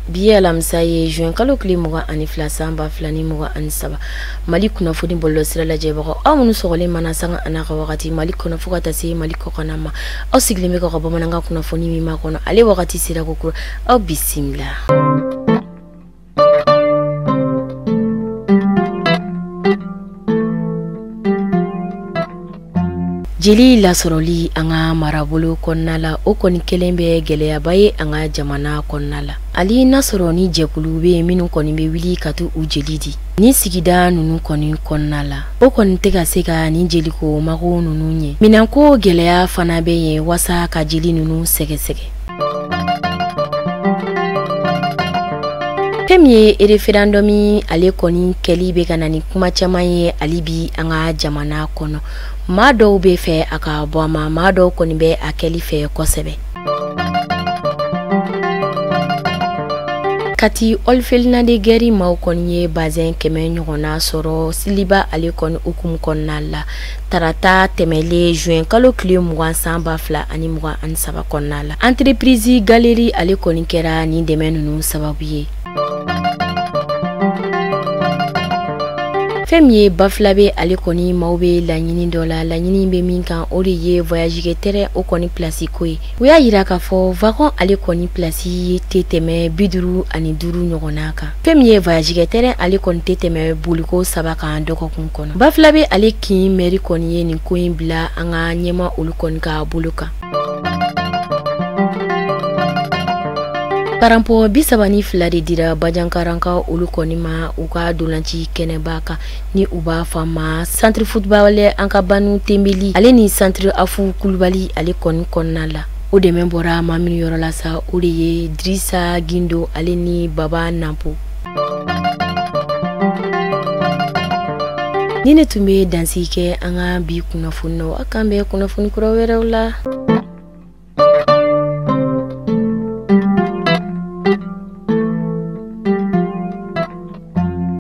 Biye alamsa ye juin kalo kili muga ani fila samba filani muga ani saba Mali kunnafoni bollo sira lajɛbagaw aw minnu sɔgɔlen mana sanga ana ka wagati Mali kɔnɔ fo ka taa se Mali kɔkan ma aw sigilen bɛ ka bamanankan kunnafoni min ma kɔnɔ ale wagati sera ko kura aw bisimila. Jeli lasɔrɔli an ka marabolo kɔnɔna la o kɔni kelen bɛ gɛlɛyaba ye an ka jamana kɔnɔna la. Ali nasɔrɔ ni jɛkulu bɛ minnu kɔni bɛ wuli ka to u jeli di ni sigida ninnu kɔni kɔnɔna la o kɔni tɛ ka se ka ni jeliko mago ninnu ɲɛ minɛnko gɛlɛya fana bɛ yen wasa ka jeli ninnu sɛgɛsɛgɛ. Fɛn min ye référendum ale kɔni kɛli bɛ ka na ni kuma caman ye ali bi an ka jamana kɔnɔ maa dɔw bɛ fɛ a ka bɔ a ma maa dɔw kɔni bɛ a kɛli fɛ kosɛbɛ. Kati Olfelina de Guerre maaw kɔni ye bazin 100 ɲɔgɔnna sɔrɔ siliba ale kɔni hukumu kɔnɔna la tarata tɛmɛlen juin kalo tile 20 san 2023 kɔnɔna la entreprise galerie ale kɔni kɛra ni dɛmɛ ninnu sababu ye. Fɛn min ye bafula bɛ ale kɔni maaw bɛ laɲini dɔ la laɲini bɛ min kan o de ye voyage terrain o kɔni place ko ye u y'a yira k'a fɔ wagon ale kɔni place tɛ tɛmɛ 55 ɲɔgɔnna kan. Fɛn min ye voyage terrain ale kɔni tɛ tɛmɛ boliko 3 kan dɔgɔkun kɔnɔ. Bafula bɛ ale kin mairie kɔni ye nin ko in bila an ka ɲɛma olu kɔni ka bolo kan. Paranpo 32 de dira Bajankaranka olu kɔni ma u ka dolanci kɛnɛba kan ni u b'a fɔ ma centre football an ka banu Tembeli ale ni centre Afu Kulubali ale kɔni kɔnɔna la o dɛmɛ bɔra ma min yɔrɔ la sa o de ye Drissa Gindo ale ni Baba Nampo. Ni ne tun bɛ dansi kɛ an ka bi kunnafoni na a kan bɛ kunnafoni kura wɛrɛw la.